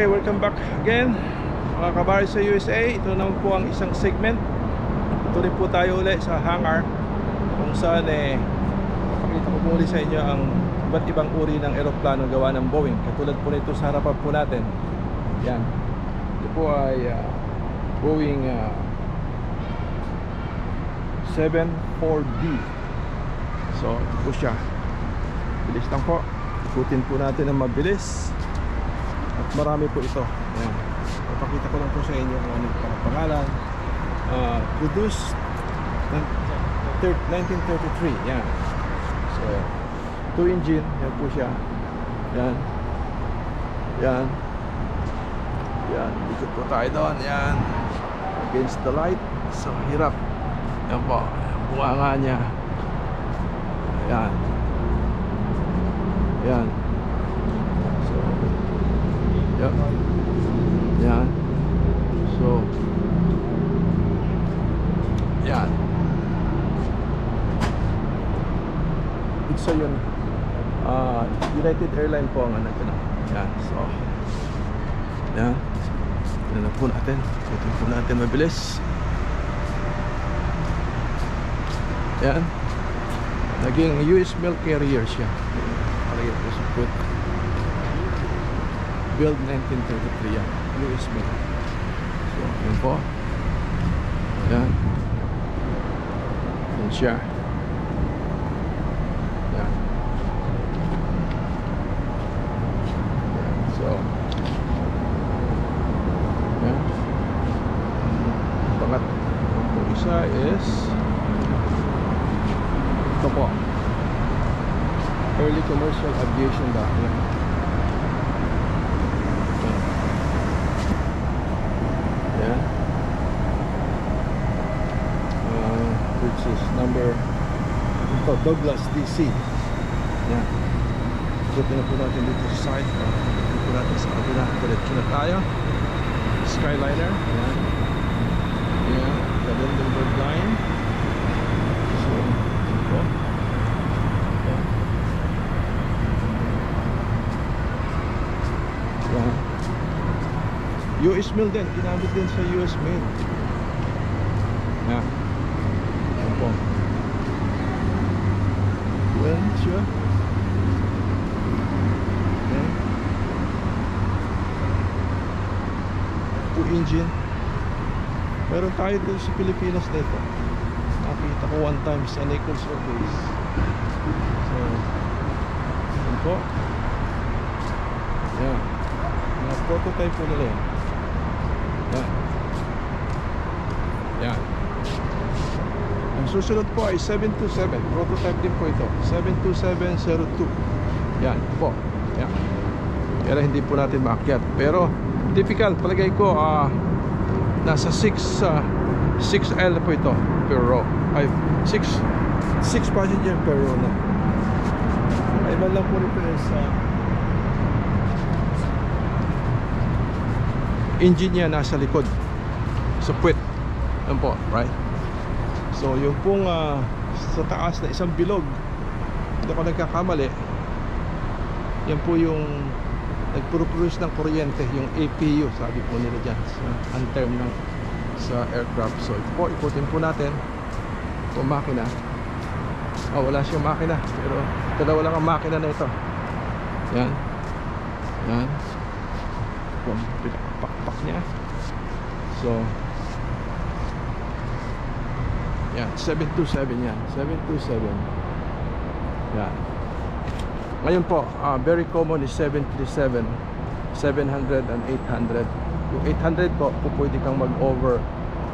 Okay, welcome back again mga kabari sa USA. Ito naman po ang isang segment. Ito rin po tayo ulit sa hangar kung saan pakita ko muli sa inyo ang iba't ibang uri ng eroplano gawa ng Boeing. Katulad po nito sa harapan po natin. Yan. Ito po ay Boeing 74D. So ito po siya. Bilis lang po. Ikutin po natin ng mabilis. At marami po ito. Ayan. Papakita ko lang po sa inyo kung ano yung pangalan. Produced 1933. Yan. So 2 engine. Yan po siya. Yan. Yan. Yan. Ikot po tayo doon. Yan. Against the light. So hirap. Yan po. Bunganga niya. Yan. Yan. So yan. Yan. So yan. It's yun. United Airlines po ang ano ito na. Yan. So yan. Yan na po natin. Ito po natin mabilis. Yan. Naging US mail carrier siya. Carrier po sa foot. Build 1933 yan. US mail. So, yun po. Yan. Yan siya. Yan. Yan. So, yan. Pangat. Ang isa is ito po. Early commercial aviation ba? Yan. Yan. Which is number ito, Douglas DC. Yan. Ikutin na po natin dito sa side. Ikutin po natin sa kabila. Diretso na tayo. Skyliner. Yan. Yan. The Lindenberg line. So, ito. Yan. Yan. US mail din. Ginamit din sa US mail. Yan. Yan po. Yan siya. Yan. 2 engine. Meron tayo dito sa Pilipinas nito. Nakita ko one time sa Nichols Air Base. So, yan po. Yan. Mga prototype po nila yan. Yan. Yan. Ang susunod po ay 727. Prototype din po ito. 72702. Yan po. Yan. Pero hindi po natin maakyat. Pero typical, palagay ko nasa 6L po ito per row. Ay 6 passenger per row na. Ay man lang po ito sa engine niya nasa likod sa puwet. Yan po, right? So yung pong sa taas na isang bilog, hindi ako nagkakamali, yan po yung nagproduce ng kuryente, yung APU, sabi po nila dyan ang term ng sa aircraft. So ito po, ikutin po natin itong makina. Wala siyang makina, pero dalawa lang ang makina na ito. Yan. Yan. Yung pinakapakpak niya. So yan, 727 yan. 727. Yan. Ngayon po, very common is 737, 700 and 800. Yung 800 po, pwede kang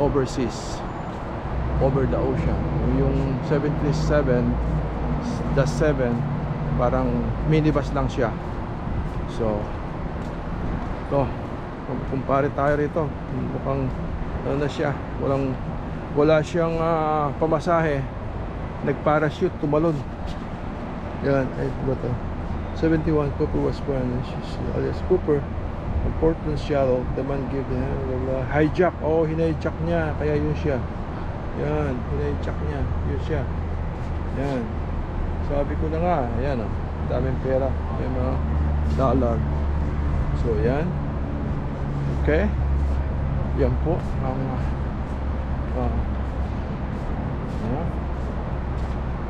overseas, over the ocean. Yung 737, the 7, parang minibus lang siya. So ito, kumpare tayo rito, mukhang ano na siya, wala siyang pamasahe, nagparachute, tumalon. Yan, ay ba ito? 71, Cooper was born alias Cooper ang Portland Shallow, the man gave the hijack, hinijack niya, kaya yun siya. Yan, hinijack niya, yun siya. Yan, sabi ko na nga, yan daming pera, may mga dollar. So yan, Okay. Yan po ang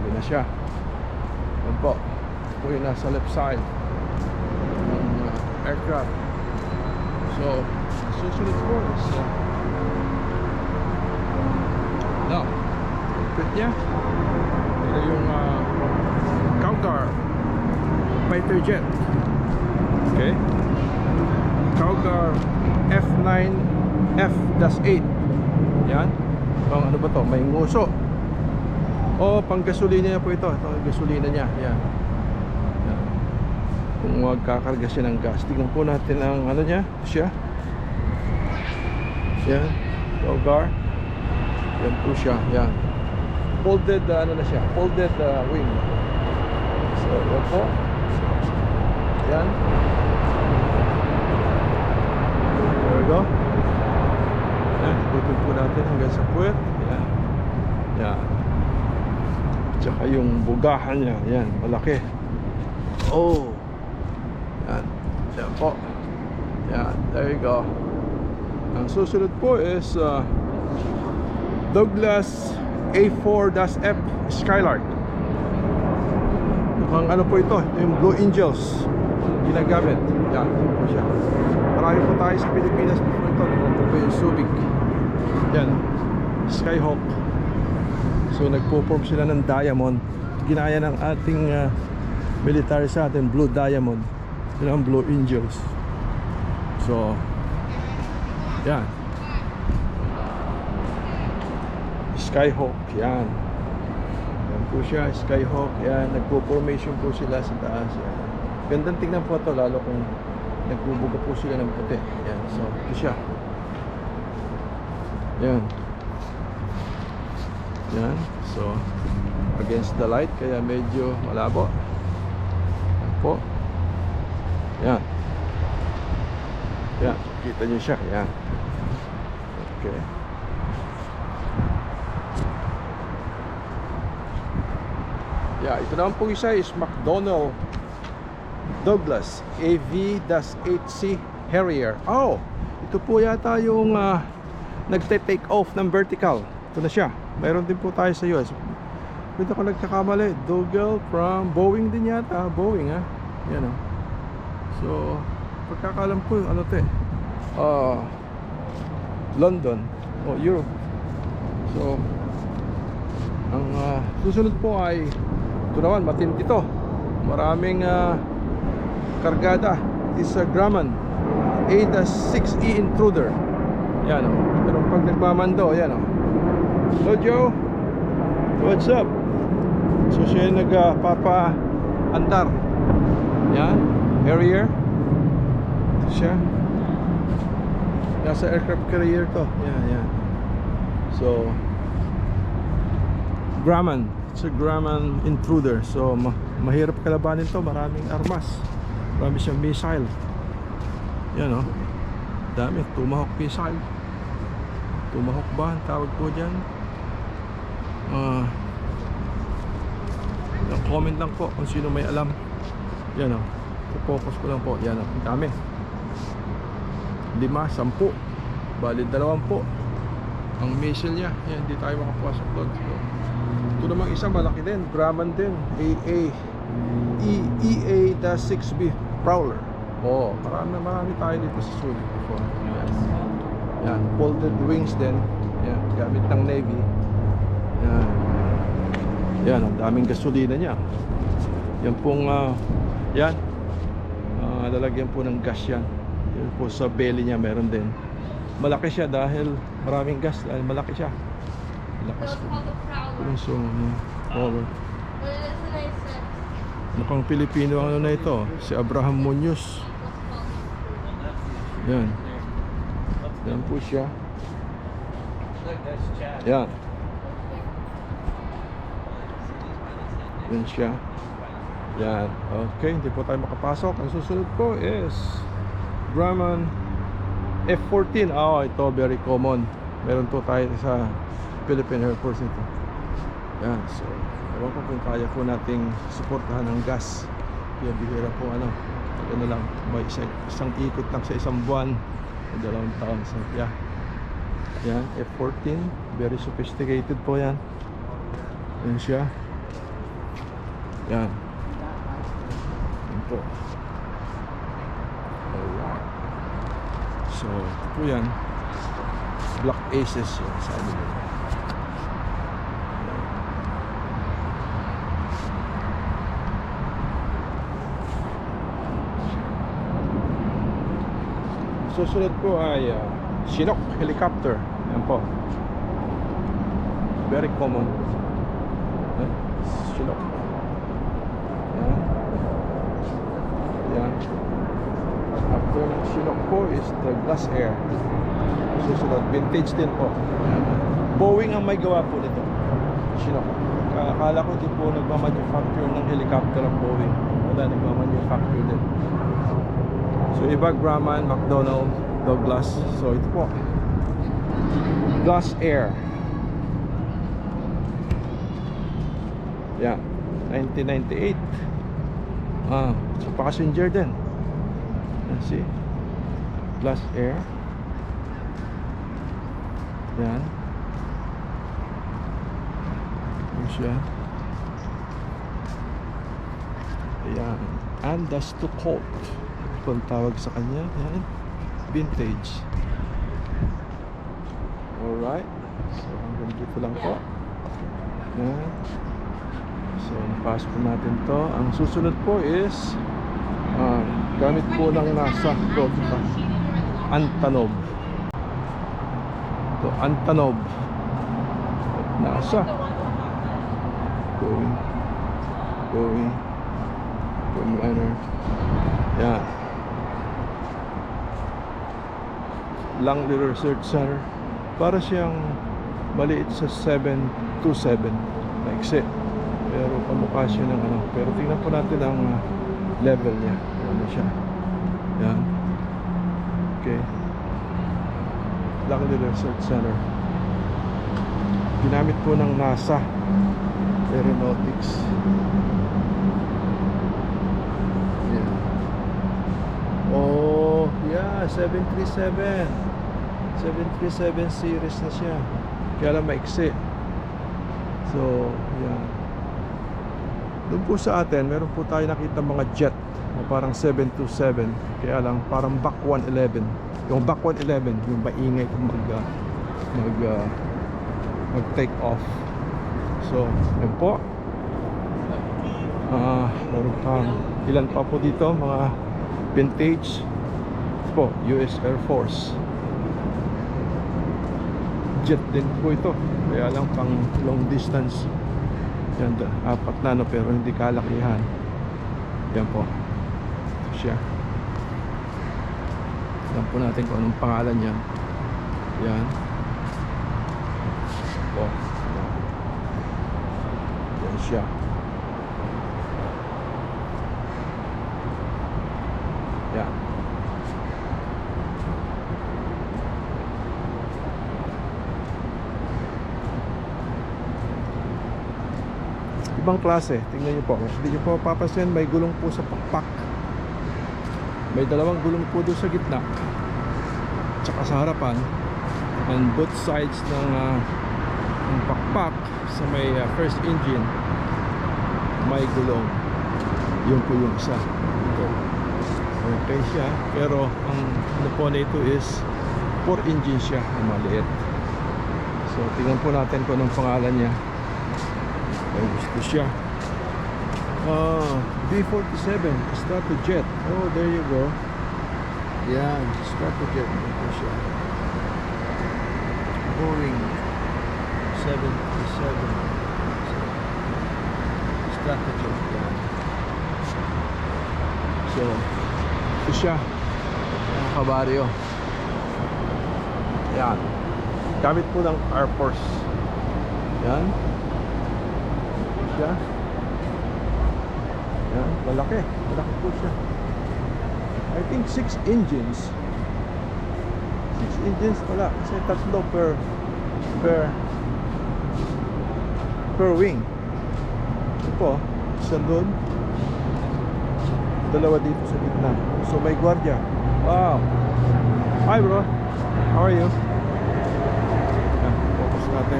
yun na siya. Yan po. Ito yung nasa left side ng aircraft. So susunod po is now pit niya. Ito yung Cougar fighter jet. Okay, Cougar F9 F-8. Yan. Pang ano ba to? May nguso. O pang gasolina niya po ito. Ito ang gasolina niya. Yan. Yan. Kung magkakarga siya ng gas. Tignan po natin ang ano niya. Siya. Yan. Cougar. Yan po siya. Yan. Folded ano na siya. Folded wing. So yan po. Yan. There we go. Yan, ikutin po natin hanggang sa puwet. Yan. Yan. Tsaka yung bugahan niya. Yan, malaki. Oh. Yan. Yan po. Yan, there you go. Ang susunod po is Douglas A4-F Skylark. Mukhang ano po ito. Ito yung Blue Angels ginagamit. Yan, ito po siya. Marami po tayo sa Pilipinas po ito. Ito po yung Subic. Yan, Skyhawk. So nagpo-form sila ng diamond. Ginaya ng ating military sa atin, Blue Diamond. Yun ang Blue Angels. So yan, Skyhawk. Yan. Yan po siya, Skyhawk. Yan, nagpo-formation po sila sa taas. Yan. Gandang tingnan po ito, lalo kung nagbubuga po sila ng puti. Yan, so ito siya. Yan. Yan, so against the light, kaya medyo malabo. Yan po. Yan. Yan, kita nyo siya. Yan. Okay. Yeah, ito naman po isa is McDonnell Douglas AV-8C Harrier. Oh, ito po yata yung nagte-take off ng vertical. Ito na siya. Mayroon din po tayo sa US. Dito ko nagkakamali. Dougal from Boeing din yata. Boeing ha. Yan o. So pagkakalam ko ano to London o Europe. So ang susunod po ay ito naman, matindi to. Maraming kargada. Is a Grumman A-6E Intruder. Yan o. Pero pag nagmamando, yan o. Hello Joe, what's up? So siya yung nagpapa-andar. Yan, Harrier. Ito siya. Nasa aircraft carrier to. Yan, yan. So Grumman. It's a Grumman Intruder. So mahirap kalabanin to. Maraming armas. Marami siyang missile. Yan o. Dami. Tomahawk missile. Tomahawk ba ang tawag po dyan? Comment lang po kung sino may alam. Yan o. Focus ko lang po. Yan o. Ang dami. 5, 10. Bali 20 ang missile niya. Yan. Hindi tayo makapasok doon. So, ito namang isa malaki din. Grumman din. EA-6B Prowler. Oh, marami tayo dito sa Subic before. Yan. Yan. Folded wings din. Yan. Gamit ng Navy. Yan. Yan. Ang daming gasolina niya. Yan pong yan. Lalagyan po ng gas yan. Yan po sa belly niya meron din. Malaki siya dahil maraming gas. Dahil malaki siya. Lakas po. So, power. Mukhang Pilipino ang ano na ito. Si Abraham Munoz. Yan. Yan po siya. Yan. Yan siya. Yan. Okay, hindi po tayo makapasok. Ang susunod po is Grumman F-14. Oh, ito very common. Meron po tayo sa Philippine Air Force ito. Yan. So ewan ko kung kaya po nating suportahan ng gas. Kaya bihira po ano lang, may isang ikot lang sa isang buwan Dalawang taon. So, yeah. Yan, F14. Very sophisticated po yan. Yan siya. Yan. Yan po. Alright. So, ito po yan. Black Aces yan, sabi nila. Susunod po ay Chinook helicopter. Yan po. Very common. Chinook. Yan. Yan. After ng Chinook po is the Glass Air. Susunod, vintage din po. Yan. Boeing ang may gawa po nito. Chinook. Akala ko di po nagmamanufacture ng helicopter ang Boeing. Wala, nagmamanufacture din. So iba Grumman, McDonnell, Douglas. So ito po Glass Air. Yeah, 1998. So passenger din. Let's see. Glass Air. Yan. Yan siya. Ayan. And that's too cold. Ito ang tawag sa kanya. Yan. Vintage. Alright. So hanggang dito lang po. Yan. So napasok po natin to. Ang susunod po is gamit po ng NASA to, Antonov. To Antonov NASA. Going liner. Yan. Langley Research Center. Para siyang maliit sa 727 maiksi, pero kamukha siya ng ano. Pero tingnan po natin ang level niya. Ano siya. Yan. Okay. Langley Research Center. Ginamit po ng NASA Aeronautics. Yeah. Oh, yeah, 737 series na siya. Kaya lang maiksi. So, yan. Doon po sa atin, meron po tayo nakita mga jet na parang 727. Kaya lang parang Back 111. Yung Back 111, yung maingay kung mag take off. So, yan po. Meron pang ilan pa po dito, mga vintage. Ito po, US Air Force. Jet din po ito. Kaya lang pang long distance. Yan, apat na no, pero hindi kalakihan. Yan po. Ito siya. Alam po natin kung anong pangalan niya. Yan. Po. Yan siya. Yan. Ibang klase, tingnan nyo po. Hindi nyo po papasin, may gulong po sa pakpak. May dalawang gulong po doon sa gitna, tsaka sa harapan. And both sides ng pakpak sa may first engine, may gulong. Yun po yung isa. Ito. Okay siya, pero ang ano po nito is 4 engine siya, maliit. So tingnan po natin kung anong pangalan niya. Ay, gusto siya. B-47 Stratojet. Oh, there you go. Yan, Stratojet. Ito siya. Boeing 737 Stratojet. Yan. So, ito siya. Ang kabaryo. Yan. Gamit po ng Air Force. Yan. Yan, malaki po siya. I think 6 engines. 6 engines pala. Kasi tatlo per wing. Ito po, isa doon, dalawa dito sa gitna. So may gwardiya. Wow, Hi bro, how are you? Yan, focus natin.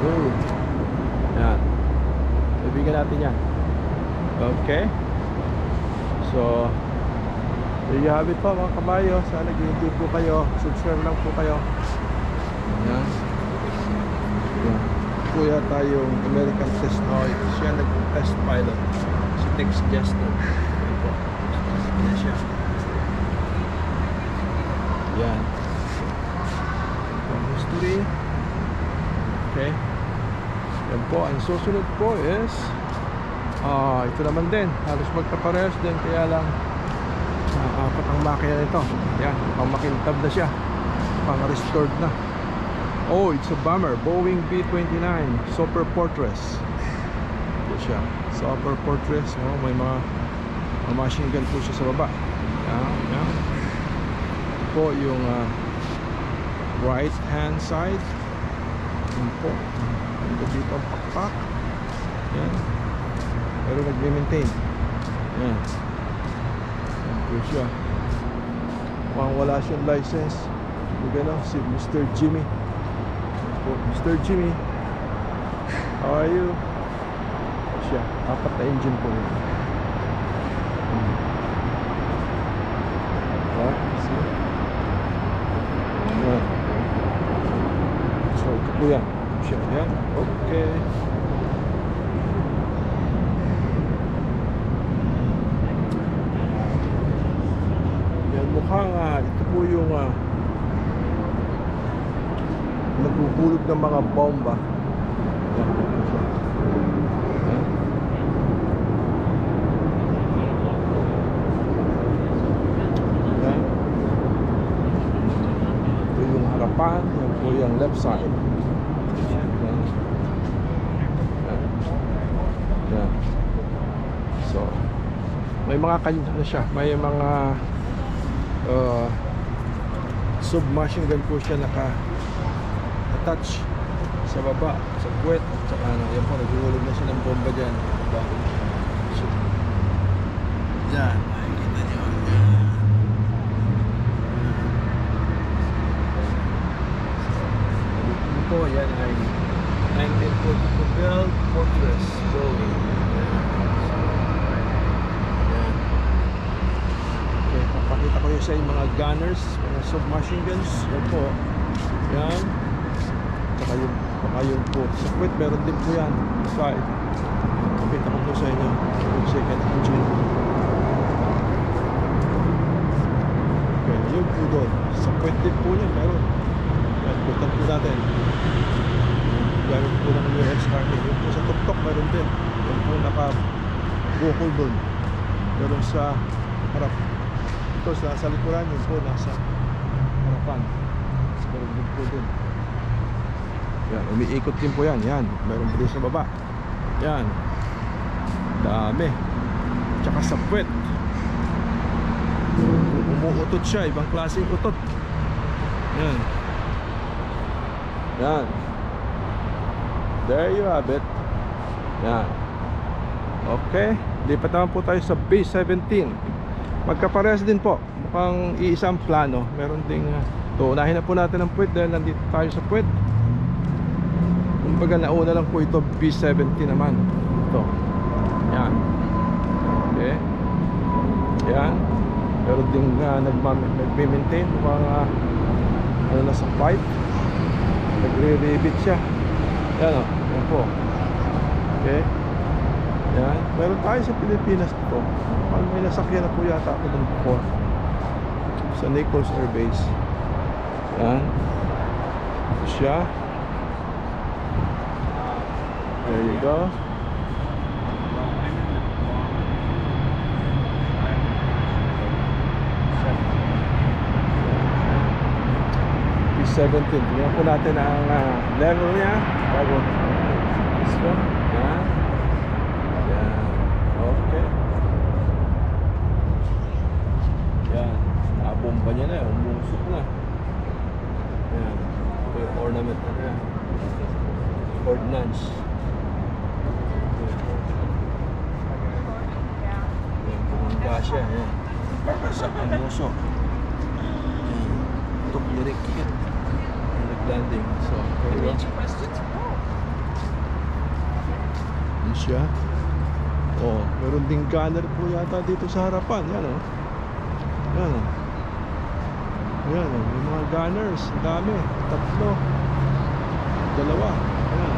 Ooh. Yan, ibigyan natin yan. Okay. So there you have it po mga kabayo. Sana nag-enjoy po kayo. Subscribe lang po kayo. Yan. Yan. Kuya tayong American test. Siya nag-test pilot. Si Tex Jester. Yan po. Yan siya. Yan. History. Okay. Yan po. Ang susunod po is ito naman din. Halos magkaparehas din. Kaya lang apat ang makina nito. Yan. Pang makintab na siya. Pang restored na. Oh, it's a bomber. Boeing B-29 Super Fortress. Ito siya. Super Fortress. Oh, may mga machine gun po siya sa baba. Yan. Yan. Po yung right hand side. Yan po. Ito dito ang pakpak. Yan. Pero nag-maintain. Yan. Yan po siya. Mukhang wala siyang license. Magano si Mr. Jimmy. Po, Mr. Jimmy, how are you? Siya. Apat na engine po yun. So ito po yan. Siya yan. Okay. Yan mukhang ito po yung naghuhulog ng mga bomba. Yan. Yan. Ito yung harapan. Yan po yung left side. Yan. Yan. Yan. So may mga kanya na siya. May mga submachine gun po siya naka-attach sa baba, sa puwet. Tsaka yan po, naghulog na siya ng bomba dyan. So, yan, makikita nyo. Ito po, yan ay 1942 build Fortress Boeing. Papakita ko yun sa mga gunners, mga submachine guns. Yan po. Yan. Baka yun po. Sa quit, meron din po yan. Side. Papakita ko po sa inyo. Yung second engine. Okay, yun po doon. Sa quit din po niya, meron. Yan, putan po natin. Gamit po ng US Army. Yun po sa tuktok, meron din. Yan po naka-bukol doon. Meron sa harap. Sa likuran, yun po nasa harapan. Meron din po dun. Yan, umiikot din po yan. Yan, meron po din sa baba. Yan, dami. Tsaka sa puwet, umuutot siya. Ibang klaseng utot. Yan. Yan. There you have it. Yan. Okay, lipat naman po tayo sa base 17. Magkaparehas din po. Mukhang iisang plano. Meron ding unahin na po natin ang puwet dahil nandito tayo sa puwet. Kumbaga nauna lang po ito B-70 naman. Ito. Yan. Okay. Yan. Meron ding nagme-maintain. Mukhang ano na sa pipe. Nagre-rebit siya. Yan o. Yan po. Okay. Yan. Meron tayo sa Pilipinas ito. May nasakyan na po yata ako dun before sa Nichols Air Base. Yan. Ito siya. There you go. P-17. Tingnan po natin ang level niya. Bago. Let's go. Yan. Yan. Okay. Yan, nakabomba niya na, umusok na. Yan, ito yung ornament na yan. Ordnance. Yan, pumunta siya. Yan, sa amusok. Yan. Direct nag-landing. So, there you go. Yan siya. Oh, meron ding gunner po yata dito sa harapan. Yan o. Yan o. Yan o. May mga gunners. Ang dami. 3. 2. Yan.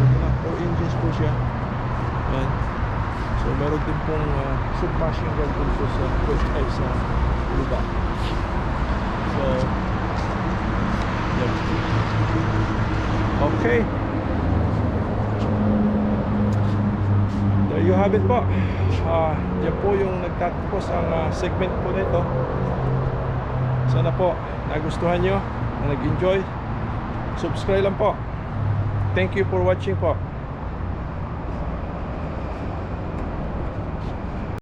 Mga 4 engines po siya. Yan. So, meron din pong submachine gun dito sa push ay sa luba. So, yan. Okay. There you have it po. Yan po yung nagtatapos ang segment po nito. Sana po nagustuhan nyo, na nag-enjoy. Subscribe lang po. Thank you for watching po.